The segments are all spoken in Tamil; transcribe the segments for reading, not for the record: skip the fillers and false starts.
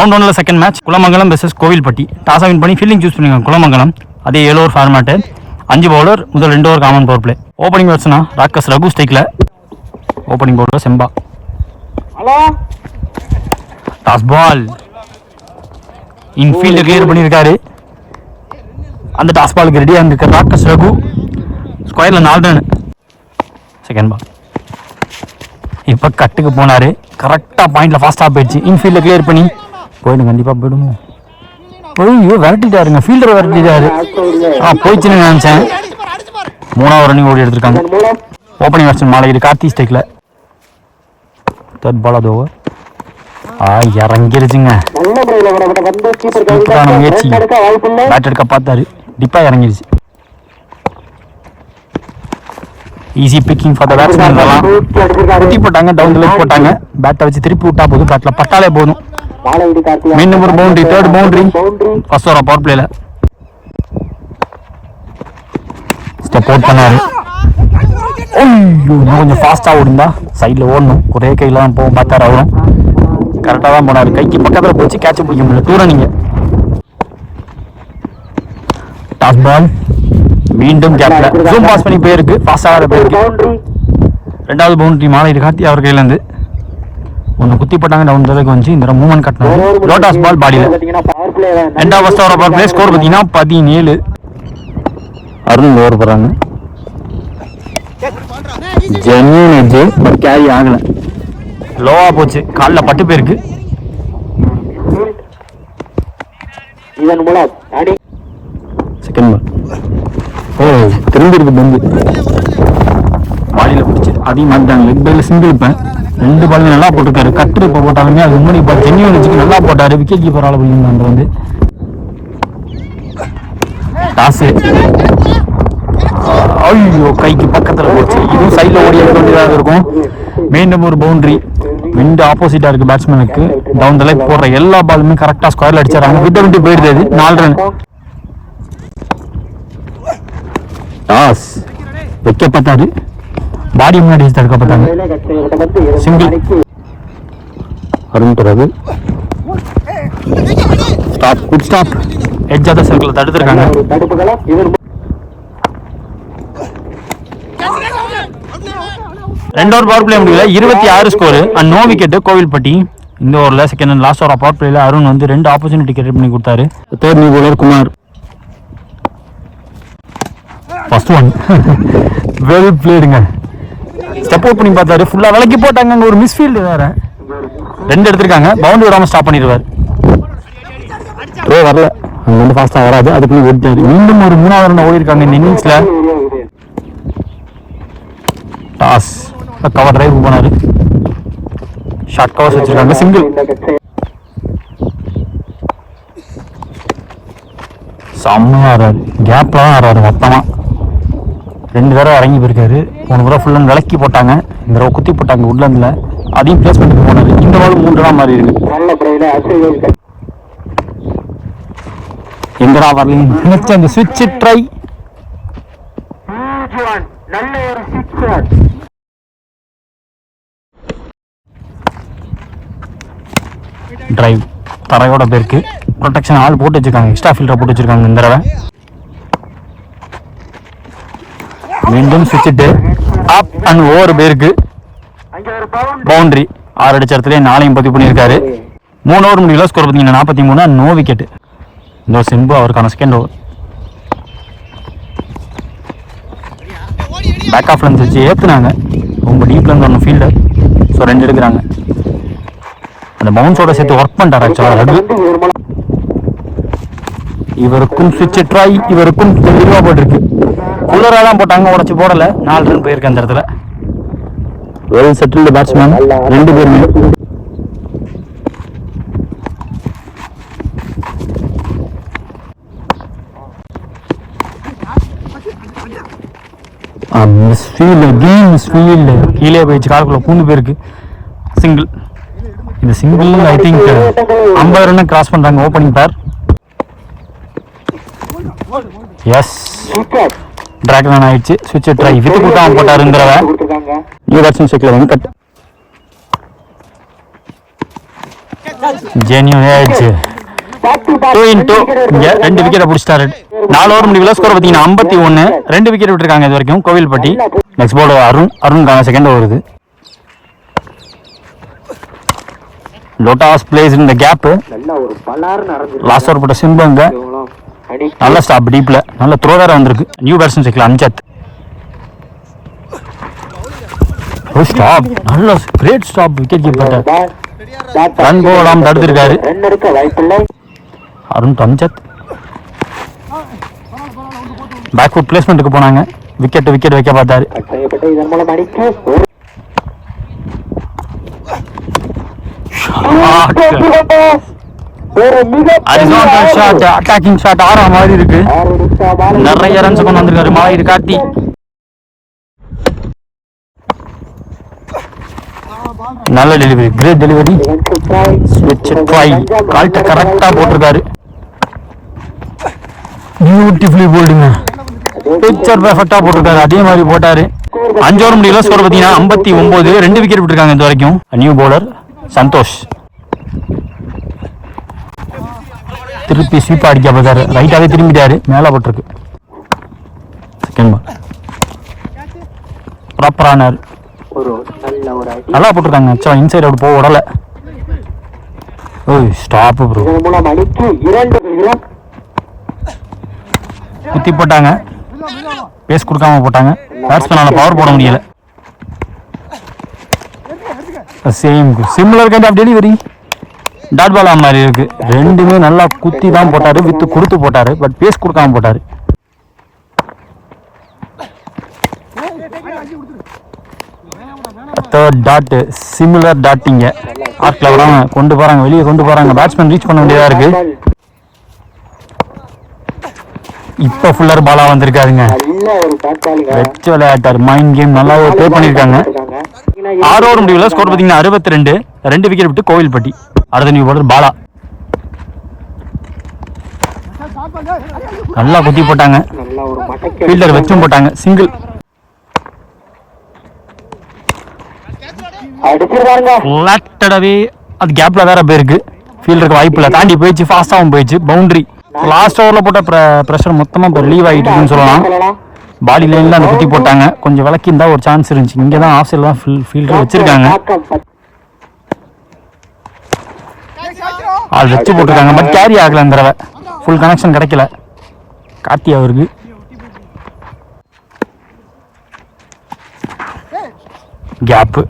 ரவுண்ட் 1ல second match Kulamangalam versus Kovilpatti. Toss win பண்ணி ஃபீல்டிங் சூஸ் பண்ணிருக்காங்க குலமங்கலம். அதே 7 ஓவர் ஃபார்மேட்டு, 5 பவுலர், முதல் 2 over common power play. Opening பேட்ஸ்னா ராக்கஸ் ரகு ஸ்டைக்ல, opening bowler Semba. Toss ball infield clear பண்ணியிருக்காரு. அந்த டாஸ் பாலுக்கு ரெடியாக இருந்திருக்க ராக்கஸ் ரகு. ஸ்கொயரில் 4 ரன். செகண்ட் பால் இப்போ கட்டுக்கு போனார். கரெக்டாக பாயிண்டில் ஃபாஸ்ட்டாக போயிடுச்சு. இன்ஃபீல்டில் கிளியர் பண்ணி போயிடும், கண்டிப்பாக போயிடுமோ. ஐயோ விரட்டிட்டாருங்க, ஃபீல்டரை விரட்டிட்டாரு. போயிடுச்சுன்னு நினச்சேன். 3வது ரன்னிங் ஓடி எடுத்திருக்காங்க. ஓப்பனிங் பேட்ஸ்மேன் மாலையீடு கார்த்தி ஸ்டைக்கில். தேர்ட் பால் அது ஓவர். இறங்கிருச்சுங்க. சூப்பரான முயற்சி. பேட் எடுக்க பார்த்தாரு, டிப்பாக இறங்கிருச்சு. Easy picking for the batsman. குத்தி போட்டாங்க, டவுன் லெக் போட்டாங்க. பேட்டை வச்சு திருப்பி விட்டா போதும், பேட்டில் பட்டாலே போதும். மீண்டும் ஒரு boundary, third boundary first over power பிளேல. ஸ்டெப் அவுட் பண்ணாரு. இன்னும் கொஞ்சம் ஃபாஸ்ட்டாக ஓடுந்தா சைடில் ஓடணும். ஒரே கையில் தான் போகும், பார்த்தாரு. அவரும் கரெக்டாக தான் போனார். கைக்கு பக்கத்தில் போச்சு, கேட்ச் பிடிக்க முடியல. டூ ரன்னிங்க. டாஸ் பால் மீண்டும் கேப்ல ஜூம் பாஸ் பண்ணி போயிருக்கு, பாஸ் ஆகாத போயிருக்கு. 2வது பவுண்டரி மாலையீடு கார்த்தி அவர் கையிலேருந்து. ஒன்று குத்தி போட்டாங்க, டவுன் தடவைக்கு வந்து இந்த மூவ்மெண்ட் கட்டினாங்க. லோட்டாஸ் பால் பாடியில். 2வது first over power play. Score பார்த்தீங்கன்னா 17. அருண் ஓவர் போகிறாங்க. ஜென்யூன் எட்ஜ், பட் கேரி ஆகலை. லோவா போச்சு, காலில் பட்டு போயிருக்கு. செகண்ட் பால் திரும்பிருக்கு. பந்து பாடியில் பிடிச்சி அதையும் மாட்டாங்க. லெக் பைல சிங்கிள். இப்போ 2 பால் நல்லா போட்டிருக்காரு. கட்டு இப்போ போட்டாலுமே அது முன்னாடி பால் ஜென்யூன் வச்சுக்கு நல்லா போட்டாரு. விக்கெட் கீப்பர் ஆள போய் வந்து டாஸ். ஐயோ கைக்கு பக்கத்தில் போச்சு. இதுவும் சைடில் ஓடி எடுக்க வேண்டியதாக இருக்கும். மீண்டும் ஒரு பவுண்டரி. விண்டு ஆப்போசிட்டாக இருக்குது பேட்ஸ்மேனுக்கு. டவுன் த லெக் போடுற எல்லா பாலுமே கரெக்டாக ஸ்கொயரில் அடிச்சாராங்க. விட்டு போயிடுது. 4 ரன். டாஸ் வைக்கப்பட்டாரு. பாடி முன்னாடி தடுக்கப்பட்டாங்க. சிங்கிள். அருண் பிறகு stop, good stop. Edge of the circle தடுத்துருக்காங்க. 2 ஓவர் பவர் பிளே முடியல. 26 score and no wicket Kovilpatti. இந்த ஓவரில் second and last over power பிளேல அருண் வந்து 2 ஆப்பர்ச்சுனிட்டி கிரியேட் பண்ணி கொடுத்தாரு. Third new bowler Kumar. First one well பிளேடுங்க. ஸ்டெப் அவுட் பண்ணி பார்த்தாரு, ஃபுல்லாக விலக்கி போட்டாங்க. அங்கே ஒரு மிஸ்ஃபீல்டு வேற 2 எடுத்திருக்காங்க. பவுண்டரி வராமல் ஸ்டாப் பண்ணிடுவார். வரல, அங்கே வந்து ஃபாஸ்ட்டாக வராது. அதுக்குள்ளே ஓடிட்டாரு. மீண்டும் ஒரு 3வது ரன் ஓடி இருக்காங்க இந்த இன்னிங்ஸில். டாஸ் கவர் டிரைவ் போனாரு. ஷார்ட் கவர்ஸ் வச்சிருக்காங்க. சிங்கிள். செம்மையாக ஆறாரு. கேப்ல தான் ஆறாரு. மொத்தமாக 2 தடவை இறங்கி போயிருக்காரு. 3 தடவை ஃபுல்லாக விளக்கி போட்டாங்க. இந்த தடவை குத்தி போட்டாங்க உட்லண்டில். அதையும் பிளேஸ் பண்ணிட்டு போனாரு. இந்த பால் 3 ரன் மாறி இருக்கு. எங்கடா வரலையும் நினைச்ச அந்த சுவிட்ச் ட்ரை. டிரைவ் தரையோட போயிருக்கு. ப்ரொடெக்ஷன் ஆள் போட்டு வச்சிருக்காங்க. எக்ஸ்ட்ரா ஃபீல்டர் போட்டு வச்சிருக்காங்க இந்த தடவை. மீண்டும் சுவிட்சிட்டு அப் அண்ட் ஓவர் போயிருக்கு. பவுண்டரி 6 அடிச்ச இடத்துல 4 பதிவு பண்ணியிருக்காரு. 3 ஓவர் முடியல. ஸ்கோர் பார்த்தீங்கன்னா 43. No wicket. இந்த செம்பு அவருக்கான செகண்ட் ஓவர். பேக் ஆஃப்ல இருந்து வச்சு ஏற்றுனாங்க. ரொம்ப டீப்ல இருந்து ஒன்று ஃபீல்டர். ஸோ 2 எடுக்கிறாங்க. அந்த பவுன்ஸோட சேர்த்து ஒர்க் பண்ணிட்டார் ஆக்சுவலாக ரகு. இவருக்கும் சுவிட்ச் ட்ரை. இவருக்கும் தெளிவாக போட்டிருக்கு. குளராக தான் போட்டாங்க, உடச்சி போடலை. 4 ரன் போயிருக்கு அந்த இடத்துல. வெல் செட்டில்டு பேட்ஸ்மேன் 2 பேருமே. கீழே போயிடுச்சு, காலுக்குள்ள பூண்டு போயிருக்கு. சிங்கிள். இந்த single I think 50 run cross பண்றாங்க ஓப்பனிங் பேர். எஸ், டிராகன் ஆயிடுச்சு. ஸ்விட்ச் ட்ரை வித்து கூட்டாம போட்டாருங்கிறவ நியூ பேட்ஸ்மேன் செக்ல வந்து கட். ஜென்யூன் ஏஜ் 2-2 இங்க 2 விக்கெட்டை பிடிச்சிட்டாரு. 4 ஓவர் முடிவில் ஸ்கோர் பார்த்தீங்கன்னா 51. 2 விக்கெட் விட்டுருக்காங்க இது வரைக்கும் கோவில்பட்டி. நெக்ஸ்ட் பால் அருணுக்கான செகண்ட் ஓவர் இது. லோட்டாஸ் பிளேஸ் இந்த கேப். லாஸ்ட் ஓவர் போட்ட சிம்பங்க நல்ல ஸ்டாப் டீப்ல நல்ல த்ரோ வேற வந்திருக்கு. New batsman cycle Ansath stop நல்ல great stop wicket keeper run போடாம தடுத்திருக்காரு அருண் அன்சத். பேக் ஃபுட் பிளேஸ்மெண்ட்டுக்கு போனாங்க. விக்கெட் வைக்க பார்த்தாரு. அட்டாக்கிங் ஷாட் ஆற மாதிரி இருக்கு. நிறைய ரன்ஸ் கொண்டு வந்திருக்காரு மாயிரு கார்த்தி. நல்ல டெலிவரி, கிரேட் டெலிவரி. கால்ட்ட கரெக்டா போட்டிருக்காரு. பியூட்டிஃபுல்லி போல்டுங்க. பிக்சர் பெர்ஃபெக்ட்டா போட்டிருக்காரு. அதே மாதிரி போட்டாரு. 5 ஓவர் முடியல ஸ்கோர் பார்த்தீங்கன்னா 59. 2 விக்கெட் விட்டுருக்காங்க இது வரைக்கும். நியூ பவுலர் சந்தோஷ் திருப்பி ஸ்வீப் அடிக்க பார்த்தாரு. ரைட்டாவே திரும்பிட்டாரு. மேல போட்டிருக்கு. செகண்ட் பால் ப்ராப்பரானார். நல்லா போட்டிருக்காங்க. இன்சைட் அவுட் போக விடல. ஓய் ஸ்டாப் ப்ரோ. குத்தி போட்டாங்க. பேஸ் கொடுக்காம போட்டாங்க. பேட்ஸ்மேனால பவர் போட முடியல. Same similar kind of delivery. Dot ball மாதிரி இருக்கு. ரெண்டுமே நல்லா குத்தி தான் போட்டாரு. வித்து கொடுத்து போட்டாரு. பட் பேஸ் கொடுக்காம போட்டாரு. தேர்ட் டாட் சிமிலர் டாட்டிங்க ஆர்க்ல வராங்க. கொண்டு போறாங்க, வெளியே கொண்டு போறாங்க. பேட்ஸ்மேன் ரீச் பண்ண வேண்டியதா இருக்கு. இப்ப ஃபுல்லர் பாலா வந்திருக்காருங்க. வெச்சு விளையாட்டாரு. மைண்ட் கேம் நல்லா ப்ளே பண்ணிருக்காங்க. 6 ஓவர் முடிவில் ஸ்கோர் பார்த்தீங்கன்னா 62. 2 விக்கெட் விட்டு கோவில்பட்டி. அடுத்த நியூ பவுலர் பாலா நல்லா குத்தி போட்டாங்க. ஃபீல்டர் வச்சும் போட்டாங்க. சிங்கிள். ஃபிளாட்டடாவே அது கேப்ல வேற போயிருக்கு. ஃபீல்டருக்கு வாய்ப்பு இல்லை. தாண்டி போயிடுச்சு. ஃபாஸ்டாகவும் போயிடுச்சு. பவுண்டரி. லாஸ்ட் ஓவர்ல போட்ட ப்ரெஷர் மொத்தமா இப்போ ரிலீவ் ஆகிட்டு இருக்குன்னு சொல்லலாம். பாடி லைன்ல அந்த குத்தி போட்டாங்க. கொஞ்சம் விளக்கி இருந்தா ஒரு சான்ஸ் இருந்துச்சு. இங்கே தான் ஆஃப் சைடில் தான் ஃபீல்டர் வச்சிருக்காங்க. அது வச்சு போட்டிருக்காங்க. பட் கேரி ஆகல. அந்த தடவை ஃபுல் கனெக்ஷன் கிடைக்கல கார்த்தி அவருக்கு. கேப்பு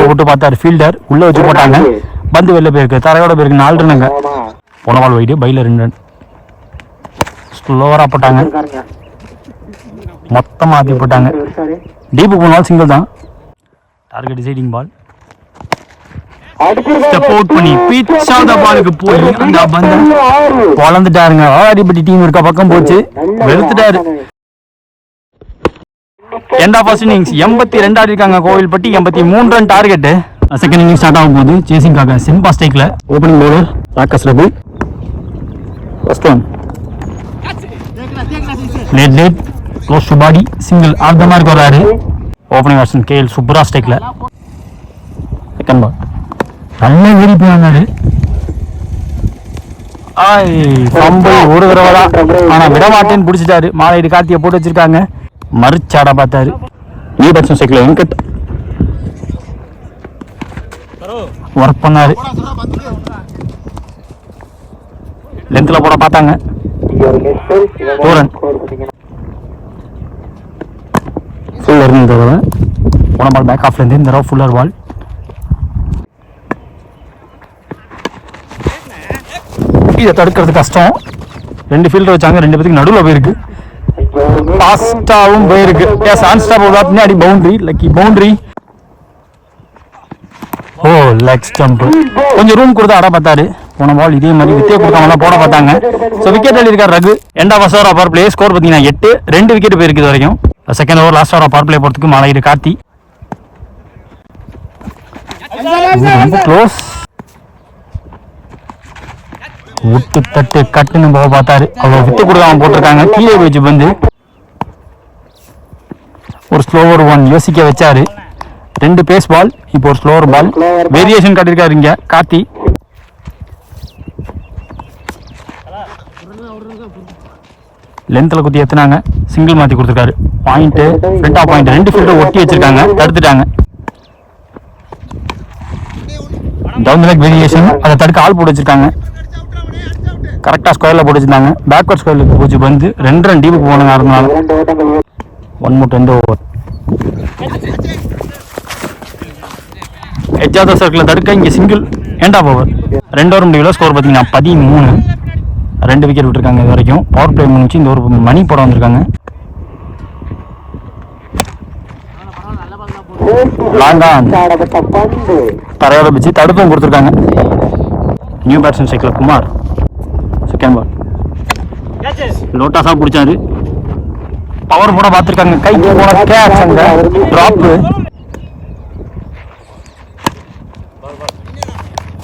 போட்டு பார்த்தாரு. ஃபீல்டர் உள்ள வச்சு போட்டாங்க. பந்து வெளில போயிருக்கு. தரையோட போயிருக்கு. 4 ரன்னுங்க. போன பால் வைடு. பைல 2 ரன். ஸ்லோவரா போட்டாங்க. மொத்தமா ஆத்தி போட்டாங்க. டீப்பு போனாலும் சிங்கிள் தான். டார்கெட் டிசைடிங் பால். ஸ்டெப் அவுட் பண்ணி பிச் ஆஃப் த பாலுக்கு போய் அந்த பந்து பொளந்துட்டாருங்க. ஆடிப்பட்டி டீம் இருக்க பக்கம் போச்சு. வெளுத்துட்டாரு. எண்ட் ஆஃப் ஃபர்ஸ்ட் இன்னிங்ஸ் 82 ஆடி இருக்காங்க Kovilpatti. 83 run target. Second innings start ஆகும் போது சேசிங்காக சிம்பா ஸ்ட்ரைக்ல. Opening bowler Rakkas Raghu. First one late close to body single off the mark வராரு. ஓபனிங் பேட்ஸ்மேன் கேஎல் சுப்ரா ஸ்ட்ரைக்ல. செகண்ட் பால் நல்லா ஏறி போனாரு. ஒரு தடவை தான். ஆனா விடமாட்டேன்னு பிடிச்சிட்டாரு. மாலையீடு கார்த்தியை போட்டு வச்சிருக்காங்க. மறுச்சாட பார்த்தாரு. New batsman cycle Venkat work பண்ணாரு. லென்த்ல போட பார்த்தாங்க. ஃபுல்லர் போன பால் பேக் ஆஃப்ல இருந்து இந்த தடவை ஃபுல்லர் பால். இதை தடுக்கிறது கஷ்டம். 2 ஃபீல்டர் வச்சாங்க. 2 பேருக்கு நடுவில் போயிருக்கு. ஃபாஸ்டாவும் போயிருக்கு. பின்னாடி boundary. Lucky boundary. Oh leg stump. கொஞ்சம் ரூம் கொடுத்து ஆட பார்த்தாரு. போன பால் இதே மாதிரி வித்தியை கொடுக்காம போட பார்த்தாங்க. ஸோ விக்கெட் எழுதிருக்காரு Raghu. End of first over power play. Score பார்த்தீங்கன்னா 8. 2 விக்கெட் போயிருக்கு இது வரைக்கும். Second over last over power play போறதுக்கு மாலையீடு கார்த்தி. ரொம்ப க்ளோஸ். விட்டு தட்டு கட்டுன்னு போக பார்த்தாரு. அவ்வளோ விட்டு கொடுக்காம போட்டிருக்காங்க. கீழே வச்சு வந்து ஒரு ஸ்லோவர் 1 யோசிக்க வச்சாரு. 2 பேஸ் பால், இப்போ ஒரு ஸ்லோவர் பால். வேரியேஷன் காட்டியிருக்காரு இங்கே கார்த்தி. லென்த்தில் குத்தி ஏற்றுனாங்க, சிங்கிள் மாற்றி கொடுத்துருக்காரு. Point front of point 2 fielder ஒட்டி வச்சிருக்காங்க, தடுத்துட்டாங்க. டவுன் தி லெக் வேரியேஷன், அதை தடுக்க ஆள் போட்டு வச்சிருக்காங்க. கரெக்டாக ஸ்கொயரில் போட்டு வச்சிருந்தாங்க. பேக்வர்ட் ஸ்கொயரில் போச்சு வந்து 2 ரன் டீமுக்கு போனாங்க. இருந்தாலும் 1 more 2 ஓவர். எச்சாத சர்க்கிளில் தடுக்க இங்கே single end of over. 2 over முடிவில் ஸ்கோர் பார்த்தீங்கன்னா 13. 2 விக்கெட் விட்டுருக்காங்க இது வரைக்கும். பவர் பிளே முடிச்சு இந்த ஒரு மணி போட வந்திருக்காங்க. லாங்கா தரையோட பிச்சு தடுப்பும் கொடுத்துருக்காங்க. New batsman cycle Kumar. Second ball லோட்டாஸா பிடிச்சாரு. பவர் போட பார்த்துருக்காங்க, கைக்கு போன கேட்ச், அங்க டிராப்பு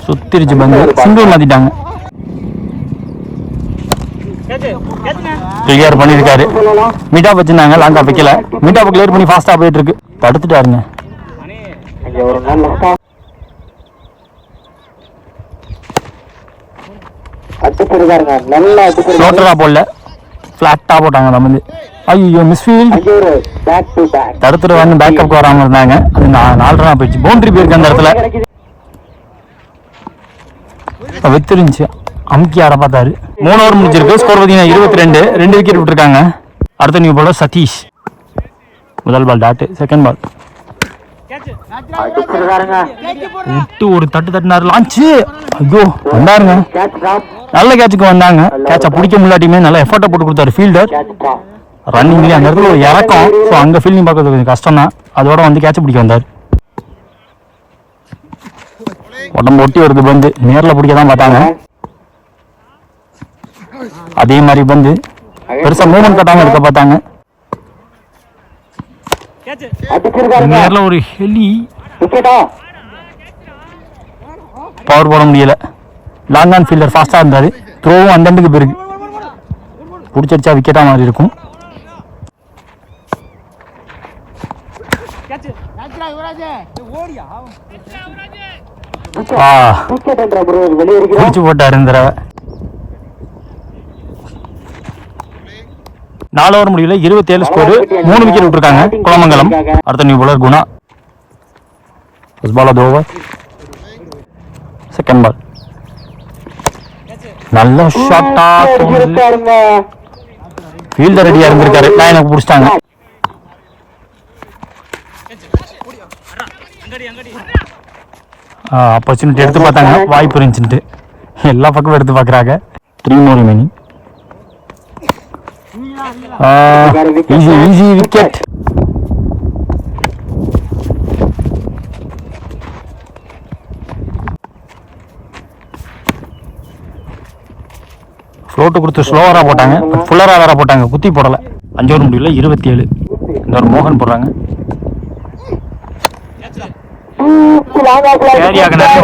சுத்திருச்சு. பந்து சிங்கிள் மாத்திட்டாங்க. கிளியர் பண்ணியிருக்காரு. மீட்டா வச்சிருந்தாங்க, லாங்கா வைக்கல. மீட்டா கிளியர் பண்ணி ஃபாஸ்டா போயிட்டு இருக்கு. தடுத்துட்டாருங்க. நோட்டரா போடல, ஃபிளாட்டா போட்டாங்க. நம்ம ஐயோ மிஸ்ஃபீல்ட். தடுத்துட்டு வந்து பேக்கப் வராம இருந்தாங்க. அது 4 ரன்னா போயிடுச்சு. பவுண்டரி போயிருக்கு அந்த இடத்துல. வெத்திருந்துச்சு, அமுக்கி ஆட பார்த்தாரு. 3 ஓவர் முடிச்சிருக்கு. ஸ்கோர் பார்த்தீங்கன்னா 22. 2 விக்கெட் விட்டுருக்காங்க. அடுத்த நியூ பாலர் சதீஷ். முதல் பால் டாட். செகண்ட் பால் விட்டு ஒரு தட்டுனாரு. லான்ச்சு. ஐயோ வந்தாருங்க, நல்ல கேட்சுக்கு வந்தாங்க. கேட்சை பிடிக்க முடியாட்டியுமே நல்ல எஃபர்ட்டை போட்டு கொடுத்தாரு ஃபீல்டர். ரன்னிங்லேயே அந்த இடத்துல ஒரு இறக்கம். ஸோ அங்கே ஃபீல்டிங் பார்க்கறது கொஞ்சம் கஷ்டம் தான். அதோட வந்து கேட்சை பிடிக்க வந்தார். உடம்பு ஒட்டி வருது பந்து. நேரில் பிடிக்க தான் பார்த்தாங்க. அதே மாதிரி பந்து பெருசாக மூவ்மெண்ட் கட்டாமல் இருக்க பார்த்தாங்க. நேரில் ஒரு ஹெலி பவர் போட முடியல. லாங் ஆன் ஃபீல்டர் ஃபாஸ்ட்டாக இருந்தார். த்ரோவும் அந்தண்டுக்கு போயிருக்கு. பிடிச்சடிச்சா விக்கெட்டாக மாதிரி இருக்கும். பிடிச்சு போட்டார் இந்த தடவை. 4 ஓவர் முடியல 27 ஸ்கோர். 3 விக்கெட் விட்டுருக்காங்க குளமங்கலம். அடுத்த new bowler Guna. First ball of over. Second ball நல்ல ஷாட்டா ஃபீல்டர் ரெடியா இருந்திருக்காரு. லைனுக்கு பிடிச்சிட்டாங்க. ஆப்பர்ச்சுனிட்டி எடுத்து பார்த்தாங்க, வாய்ப்பு இருந்துச்சுட்டு எல்லா பக்கமும் எடுத்து பார்க்குறாங்க. 3 more remaining. Easy wicket. Float கொடுத்து ஸ்லோவராக போட்டாங்க, பட் ஃபுல்லராக வேற போட்டாங்க, குத்தி போடலை. 5 ஓவர் முடியல 27. இந்த ஒரு மோகன் போடுறாங்க.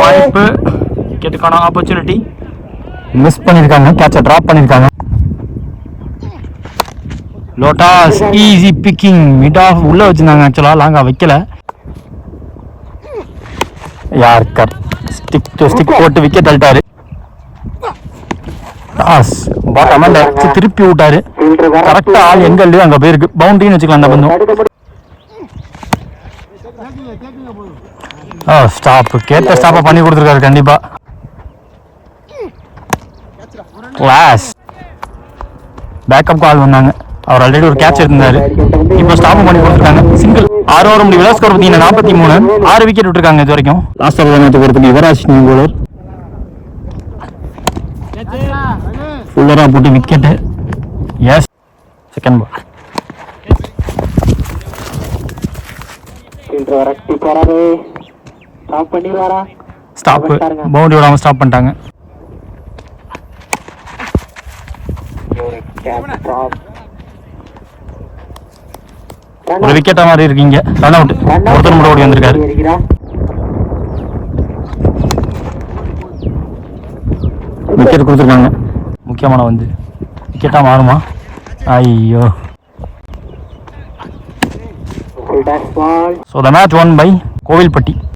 வாய்ப்பு, விக்கெட்டுக்கான ஆப்பர்ச்சுனிட்டி மிஸ் பண்ணியிருக்காங்க. கேட்சை ட்ராப் பண்ணியிருக்காங்க. லோட்டாஸ் ஈஸி பிக்கிங். மிட் ஆஃப் உள்ள வச்சிருந்தாங்க, ஆக்சுவலாக லாங்கா வைக்கல. யார்கர் ஸ்டிக் டு ஸ்டிக் போட்டு விக்கெட் அழுட்டாரு. திருப்பி விட்டாரு. கரெக்டா ஆள் எங்க இல்லையோ அங்க போயிருக்கு. பவுண்டரின்னு வச்சுக்கலாம் அந்த பந்தம். ஸ்டாப் கேட்ட ஸ்டாப்பை பண்ணி கொடுத்துருக்காரு கண்டிப்பா. கிளாஸ் பேக்கப் கால் வந்தாங்க. அவர் ஆல்ரெடி ஒரு கேட்ச் எடுத்திருந்தாரு. இப்போ ஸ்டாப் பண்ணி கொடுத்துருக்காங்க. சிங்கிள். 6 ஓவர் முடிவு. ஸ்கோர் பார்த்தீங்கன்னா 43. 6 விக்கெட் விட்டுருக்காங்க இது வரைக்கும். லாஸ்ட் ஓவர் மேட்ச் பொறுத்து யுவராஜ் நியூ பவுலர். ஃபுல்லரா போட்டு wicket. Yes. Second ball stop. Boundary விடாம ஸ்டாப் பண்ணிட்டாங்க. ஒரு விக்கெட்டா மாதிரி இருக்கீங்க. Run out. ஒருத்தர் மட்டும் ஓடி வந்திருக்காரு. விக்கெட் கொடுத்துருக்காங்க. முக்கியமான வந்து விக்கெட்டா மாறுமா? ஐயோ. So the match won by Kovilpatti.